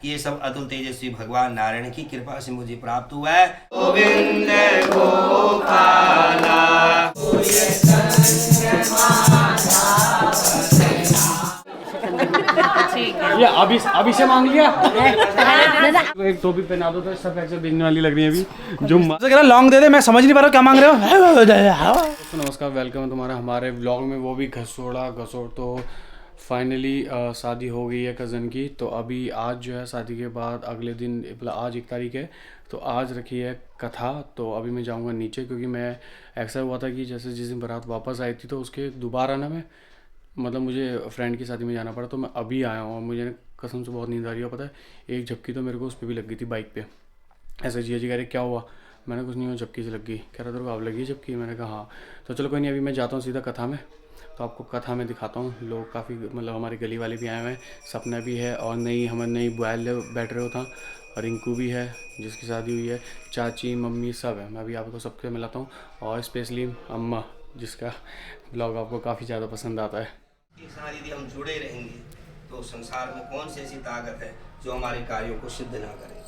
ये सब अतुल तेजस्वी भगवान नारायण की कृपा से मुझे प्राप्त हुआ है। गोविंद गोपाला ये अभी से मांग लिया। तो एक टोपी पहना दो तो सब ऐसे देखने वाली लग रही है अभी। जो लॉन्ग दे दे, मैं समझ नहीं पा रहा क्या मांग रहे हो। तो नमस्कार, वेलकम है तुम्हारा हमारे व्लॉग में, वो भी घसोड़। तो फाइनली शादी हो गई है कज़न की। तो अभी आज जो है शादी के बाद अगले दिन, मतलब आज 1 तारीख है, तो आज रखी है कथा। तो अभी मैं जाऊंगा नीचे, क्योंकि मैं ऐसा हुआ था कि जैसे जिस दिन बारात वापस आई थी तो उसके दोबारा ना मैं, मतलब मुझे फ्रेंड की शादी में जाना पड़ा, तो मैं अभी आया हूँ और मुझे कसम से बहुत नींद आ रही है। पता है, एक झपकी तो मेरे को उस पर भी लग गई थी बाइक पे। ऐसे जी कह रहे क्या हुआ, मैंने कुछ नहीं हुआ, झपकी से लग गई। कह रहा तेरे को अब लगी झपकी, मैंने कहा हाँ। तो चलो कोई नहीं, अभी मैं जाता हूँ सीधा कथा में। तो आपको कथा में दिखाता हूँ। लोग काफ़ी, मतलब हमारी गली वाले भी आए हुए हैं, सपना भी है और नई बुआल बैठ रहे हो था, और रिंकू भी है जिसकी शादी हुई है, चाची मम्मी सब है। मैं अभी आपको सबसे मिलाता हूँ, और स्पेशली अम्मा जिसका ब्लॉग आपको काफ़ी ज़्यादा पसंद आता है। यदि हम जुड़े रहेंगे तो संसार में कौन सी ऐसी ताकत है जो हमारे कार्यों को सिद्ध ना करे।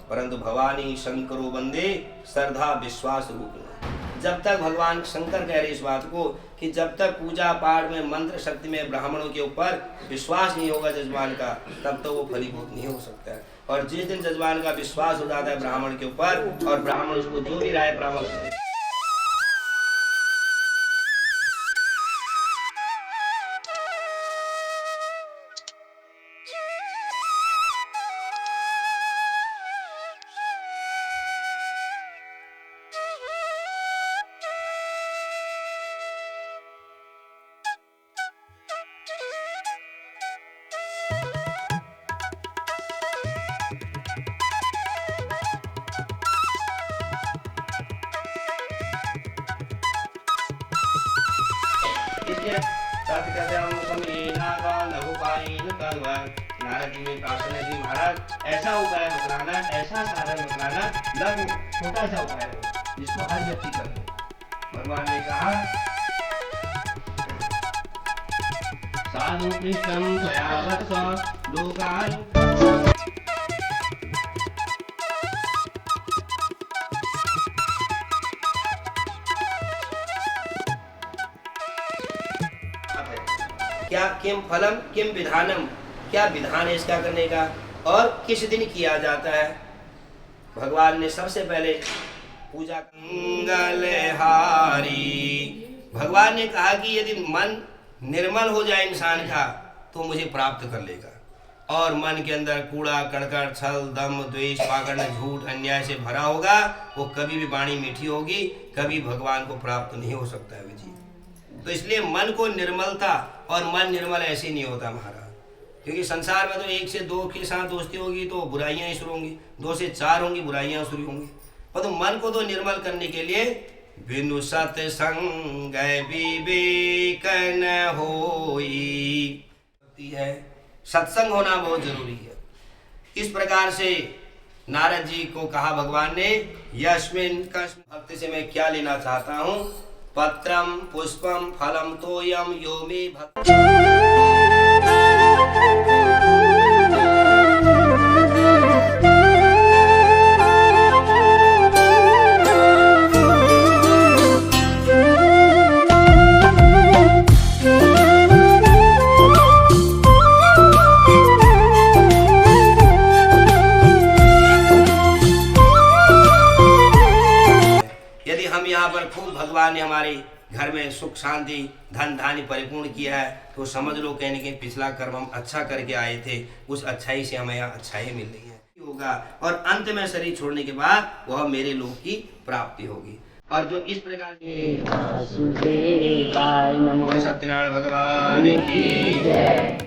परंतु भवानी शंकरो वंदे श्रद्धा विश्वास रूप। जब तक भगवान शंकर कह रहे इस बात को कि जब तक पूजा पाठ में मंत्र शक्ति में ब्राह्मणों के ऊपर विश्वास नहीं होगा जजमान का, तब तो वो फलीभूत नहीं हो सकता है। और जिस दिन जजमान का विश्वास हो जाता है ब्राह्मण के ऊपर, और ब्राह्मण उसको जो भी राय परामर्श नारद जी ने प्रार्थना की, महाराज ऐसा उपाय बतलाना, ऐसा साधन बतलाना, लग छोटा सा उपाय हो जिसको हर व्यक्ति कर ले। भगवान ने कहा, साधु कृष्णं त्वया वत्स लोकान्। क्या किम फलम किम विधानम, क्या विधान है इसका करने का, और किस दिन किया जाता है। भगवान ने सबसे पहले पूजा मंगलहारी। भगवान ने कहा कि यदि मन निर्मल हो जाए इंसान का तो मुझे प्राप्त कर लेगा, और मन के अंदर कूड़ा करकट छल दम द्वेष पाखंड झूठ अन्याय से भरा होगा, वो कभी भी वाणी मीठी होगी, कभी भगवान को प्राप्त नहीं हो सकता है जी। तो इसलिए मन को निर्मलता, और मन निर्मल ऐसे नहीं होता महाराज, क्योंकि संसार में तो 1 से 2 के साथ दोस्ती होगी तो बुराइयां ही शुरू होंगी, 2 से 4 होंगी बुराइयां शुरू होंगी। पर तो मन को तो निर्मल करने के लिए बिनु सत्संग विवेक न होई है, सत्संग होना बहुत जरूरी है। इस प्रकार से नारद जी को कहा भगवान ने, यस्मिन कस्म भक्ति से मैं क्या लेना चाहता हूँ, पत्रम पुष्पम फलम तोयम यो मे भक्ति। यदि हम यहाँ पर खूब, भगवान ने हमारे घर में सुख शांति धन धान्य परिपूर्ण किया है, तो समझ लो कहने के पिछला कर्म हम अच्छा करके आए थे, उस अच्छाई से हमें यहाँ अच्छाई मिल रही है होगा, और अंत में शरीर छोड़ने के बाद वह मेरे लोक की प्राप्ति होगी। और जो इस प्रकार सत्यनारायण भगवान की जय।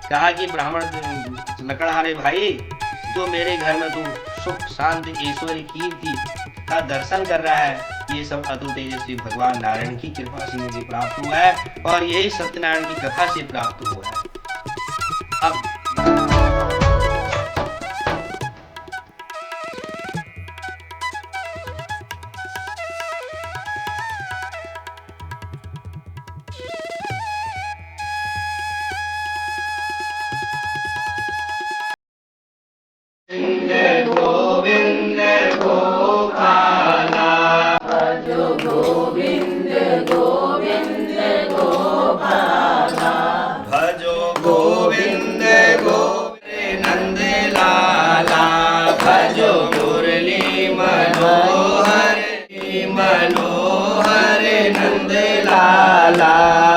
कहा कि ब्राह्मण लकड़हारे भाई, जो मेरे घर में तू सुख शांति ईश्वरी कीर्ति का दर्शन कर रहा है, ये सब अतुल तेजस्वी भगवान नारायण की कृपा से मुझे प्राप्त हुआ है, और यही सत्यनारायण की कथा से प्राप्त हुआ है। अब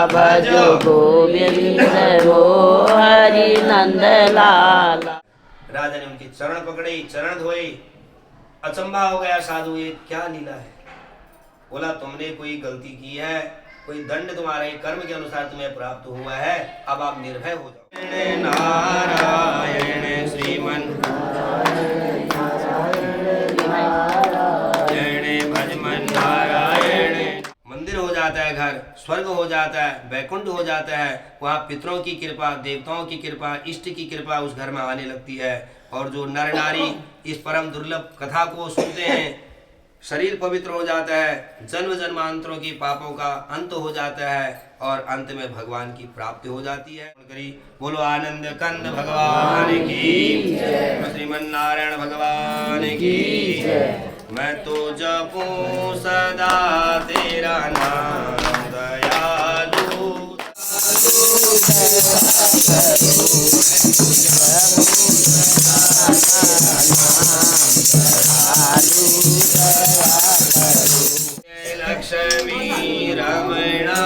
भजो गोविंद हो हरि नंद लाला। राजा ने उनके चरण पकड़े, चरण धोए। अचंभा हो गया साधु, ये क्या लीला है। बोला तुमने कोई गलती की है, कोई दंड तुम्हारे कर्म के अनुसार तुम्हें प्राप्त हुआ है, अब आप निर्भय हो जाओ। नारायण श्रीमन भजमन नारायण। मंदिर हो जाता है, घर स्वर्ग हो जाता है, वैकुंठ हो जाता है। वहाँ पितरों की कृपा, देवताओं की कृपा, इष्ट की कृपा उस घर में आने लगती है। और जो नर नारी इस परम दुर्लभ कथा को सुनते हैं, शरीर पवित्र हो जाता है, जन्म जन्मांतरों की पापों का अंत हो जाता है और अंत में भगवान की प्राप्ति हो जाती है। बोलो आनंद कंद भगवान की, श्रीमन नारायण भगवान की। मैं तो जपूं सदा तेरा नाम दयालु। लक्ष्मी रमणा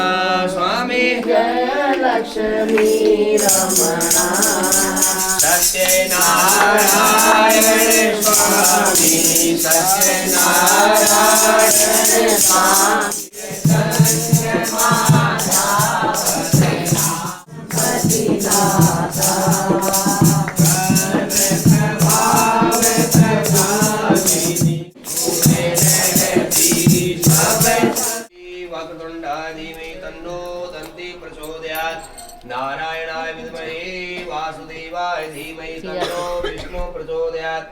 स्वामी, जय लक्ष्मी रमणा सत्यनारायण स्वामी, सत्यनारायण स्वामी। वक्रतुण्डाधीमहि तन्नो दन्ति प्रचोदयात्। नारायणाय विद्महे वासुदेवाय धीमहि तन्नो विष्णु प्रचोदयात्।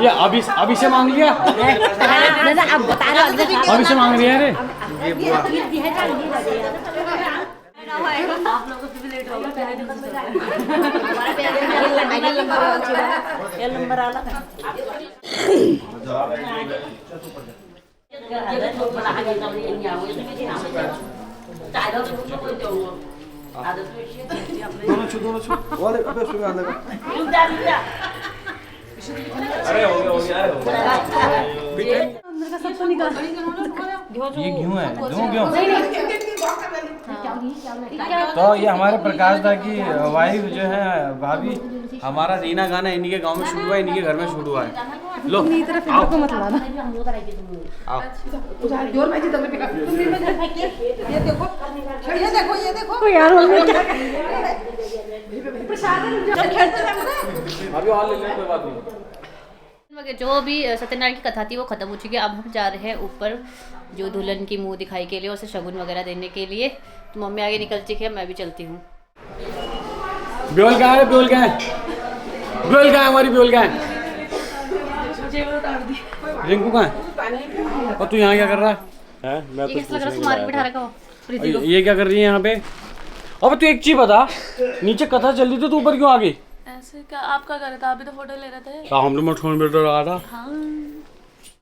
ये अभी से मांग लिया, अब बता रहा अभी से मांग रही है। अरे आप लोगों से भी लेट होगा, ये नंबर आला अरे हो गया ये क्यों है, क्यों तो ये हमारे प्रकाश दा की वाइफ जो है भाभी, हमारा रीना गाना इन्हीं के गांव में शूट हुआ है, इन्हीं के घर में शूट हुआ है। लो आओ को मत लाना, आओ ये देखो यार अभी और ले ले, कोई बात नहीं। जो भी सत्यनारायण की कथा थी वो खत्म हो चुकी है। अब हम जा रहे हैं ऊपर जो दुल्हन की मुंह दिखाई के लिए, उसे शगुन वगैरह देने के लिए। तो मम्मी आगे निकल चुकी है, मैं भी चलती हूँ। ब्योल कहाँ है, ब्योल कहाँ है, ब्योल कहाँ है, हमारी ब्योल कहाँ है, रिंकू कहाँ है। और तू यहाँ क्या कर रहा है? मैं ये कैसा लग रहा है, सुमार बिठा रखा हो। ये क्या कर रही है यहाँ पे? अब तू एक चीज बता, नीचे कथा चल रही थी तो ऊपर क्यों आ गई? ऐसे क्या आप क्या कर रहे थे? आप भी तो फोटो ले रहे थे। हम लोग फोन पे तो रहा था। हाँ।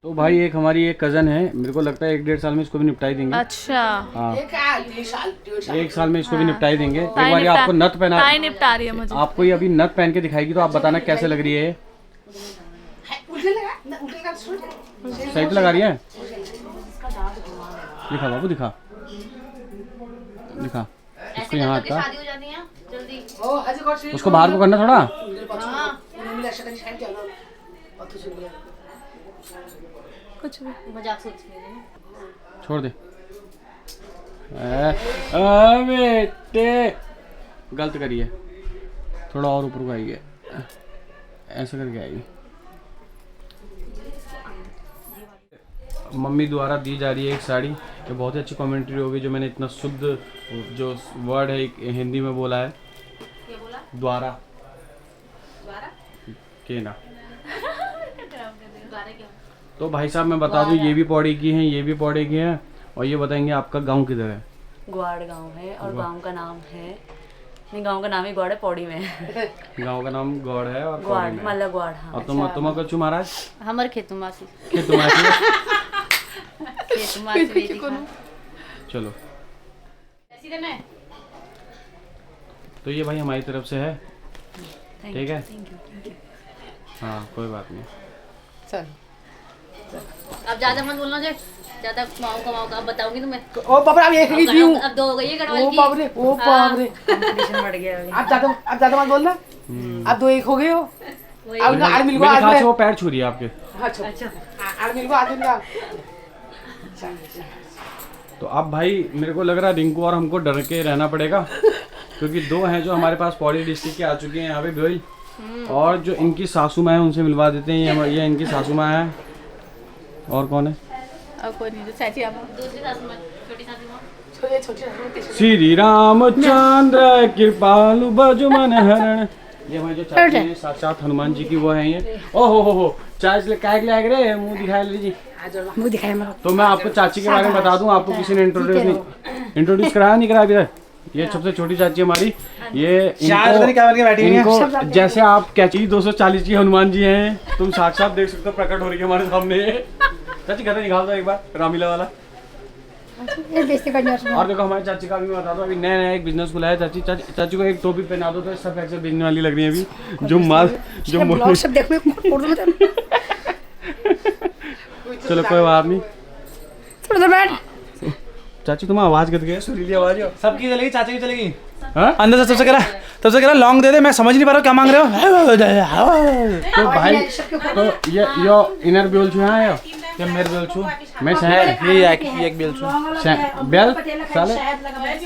तो भाई एक हमारी एक कजन है, मेरे को लगता है 1-1.5 साल में इसको भी निपटाई देंगे। अच्छा हाँ, 1 साल में इसको भी निपटाई देंगे। एक बार आपको नथ पहना, निपटा रही है मुझे। आपको ये अभी नथ पहन के दिखाएगी तो आप बताना कैसे लग रही है। सही तो लगा रही है। दिखा बाबू, दिखा दिखा इसको यहाँ का, शादी हो जाती है जल्दी। उसको बाहर को करना थोड़ा। कुछ भी मजाक सोच रही है। छोड़ दे। बेटे गलत करिए, थोड़ा और ऊपर को आइए, ऐसा करके आइए। मम्मी द्वारा दी जा रही है एक साड़ी, ये बहुत ही अच्छी कमेंट्री होगी जो मैंने इतना शुद्ध जो वर्ड है हिंदी में बोला है। द्वारा के ना तो भाई साहब मैं बता दूं, ये भी पौड़ी की हैं, ये भी पौड़ी की हैं, और ये बताएंगे आपका गांव किधर है। ग्वाड़ गांव है और गांव का नाम है, नहीं गांव का नाम ही ग्वाड़ है, पौड़ी में है। गांव का नाम गौड़ है और ग्वाड़ पौड़ी में है। मतलब ग्वाड़। हाँ और तुम कछु महाराज हमारे खेतुमासी चलो तो ये भाई हमारी तरफ से है, ठीक है। हाँ कोई बात नहीं। अब ज्यादा मत बोलना, जो ज्यादा कमाऊंगा अब बताऊंगी तुम्हें। ओ बाप रे, अब एक ही थी हूं। अब 2 हो गई है गढ़वाल ओ की। बाप रे, ओ बाप रे, कंपटीशन बढ़ गया अभी। अब ज्यादा मत बोलना। अब 2 1 हो गए हो। वही। अब आर मिल को मेरे आज ख्याल से में। वो पैर छू रही है आपके। अच्छा आर मिल को आज में। तो अब भाई मेरे को लग रहा है रिंकू और हमको डर के रहना पड़ेगा, क्योंकि 2 हैं जो हमारे पास पौड़ी डिस्ट्रिक्ट के आ चुके हैं यहाँ पे गोयल, और जो इनकी सासू माँ है उनसे मिलवा देते हैं। ये इनकी सासू माँ है, और कौन है? अब कोई नहीं, जो चाची आप दूसरी सासू माँ, छोटी सासू माँ। श्री रामचंद्र कृपालु भज मन हरण। ये हमारे जो चाची हैं साक्षात हनुमान जी की वो है ये। ओहो हो चाय ले काय ले रे, मुंह दिखाई लीजिए। मुंह दिखाए मत। तो मैं आपको चाची के बारे में बता दूं, आपको किसी ने इंट्रोड्यूस कराया नहीं कराया अभी तक। ये सबसे छोटी चाची हमारी, ये इनको जैसे आप कैची 240 की हनुमान जी हैं, तुम साक्षात देख सकते हो, प्रकट हो रही है हमारे सामने। चाची घर निकाल दो एक बार रामीला वाला। और देखो हमारी चाची का भी मैं बता दूं, अभी नया एक बिजनेस खुला है। चाची को एक टोपी पहना दो तो सब ऐसे बिकने वाली लग रही है अभी। जो माल जो ब्लॉग सब देखो चलो कोई बात नहीं। थोड़ा बैठ। चाची तुम्हारी आवाज कट गई, सुरीली आवाज है। सबकी चलेगी, चाची की चलेगी। हाँ? अंदर से सबसे कह लॉन्ग दे दे, मैं समझ नहीं पा रहा क्या मांग रहे हो। तो भाई तो ये यो इनर बेल छू है ये मेरे बेल छू, मैं शहर ये एक बेल छू, बेल साले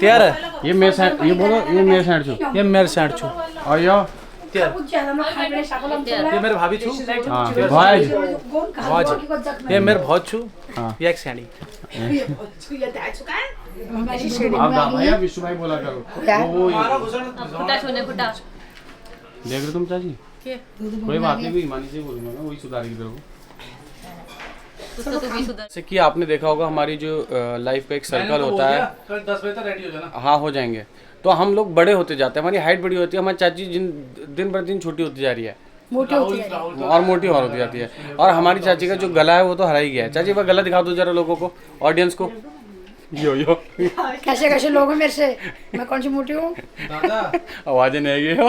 तेर ये मैं ये बोलो ये मेरे साइड छू, ये मेरे साइड छू, और यो ये मेरे भाभी छू। हाँ भाई ये मेरे बहुत छू। हाँ। ये एक सैंडी। अब भैया विष्णु भाई बोला करो वो फुटा छूने फुटा। देख रहे तुम चाची, कोई बात नहीं, कोई मानी से बोलूंगा मैं, वही सुधार की तरफ। उसको तू भी सुधर। जैसे कि आपने देखा होगा हमारी जो लाइफ का एक सर्कल होता है, 10 बजे तक रेडी हो जाना। हाँ हो जाएंगे। तो हम लोग बड़े होते जाते हैं, हमारी हाइट बड़ी होती है, हमारी चाची दिन पर दिन छोटी होती जा रही है और मोटी और होती जाती है। और हमारी चाची का जो गला है वो तो हरा ही गया है। चाची वह गला दिखा दो जरा लोगों को, ऑडियंस को। यो कैसे कैसे लोग हैं मेरे से, मैं कौन सी मोटी हूँ। दादा आवाजें नहीं गई हो।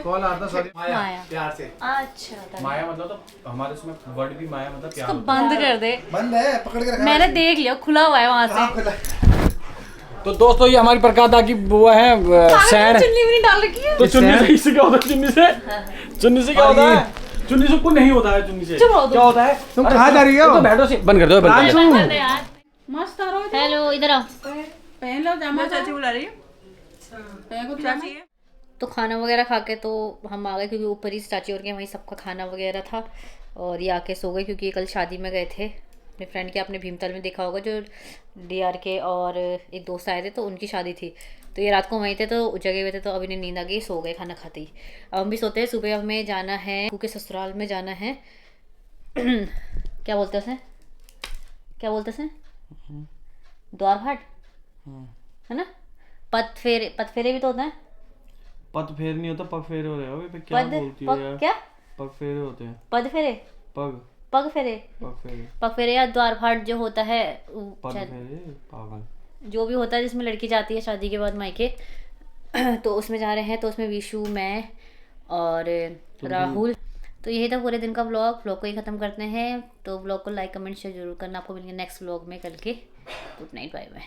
कॉल आता, सॉरी माया। प्यार से। अच्छा माया मतलब तो हमारे उसमें वर्ड भी माया मतलब प्यार। बंद कर दे, बंद है, पकड़ के रखा। मैंने देख लिया, खुला हुआ है वहाँ से। तो दोस्तों ये हमारी प्रकाता की बुआ है सैंड। चुन्नी भी नहीं डाल रखी है। तो चुन्नी से इससे क्या होता है? चुन्नी से क्या होता है? चुन्नी से कुछ नहीं होता है। चुन्नी से क्या होता है? तुम कहाँ जा रही हो? तो बैठो से बंद कर दो, बंद कर दो। मस्त आ रहा है। हेलो इधर आओ। पहन लो जामा, चाची बुला रही है। पहन को चाची है। तो खाना वगैरह खा के तो हम आ गए, क्योंकि ऊपर ही चाची और के वहीं सबका खाना वगैरह था, और ये आके सो गए क्योंकि ये कल शादी में गए थे अपने फ्रेंड के। आपने भीमताल में देखा होगा, जो डीआर के और एक दोस्त आए थे तो उनकी शादी थी, तो ये रात को वहीं थे, तो जगह हुए थे, तो अभी इन्हें नींद आ गई, सो गए खाना खाते ही। अब हम भी सोते हैं। सुबह हमें जाना है के ससुराल में जाना है। क्या बोलते हैं उसे, क्या बोलते हैं द्वार घाट है ना। पत फेरे भी तो होता है। पद फेर नहीं होता, पग फेरे हो रहे हो। क्या बोलती हो यार? क्या पग फेरे होते हैं। पद फेरे, पग फेरे, पग फेरे या द्वार फाट जो होता है, पग फेरे पागल जो भी होता है जिसमें लड़की जाती है शादी के बाद मायके, तो उसमें जा रहे हैं। तो उसमें विशु, मैं और राहुल। तो यही था पूरे दिन का व्लॉग को ही ख़त्म करते हैं। तो व्लॉग को लाइक कमेंट शेयर जरूर करना। आपको मिलेंगे नेक्स्ट व्लॉग में कल के। Good night, bye bye.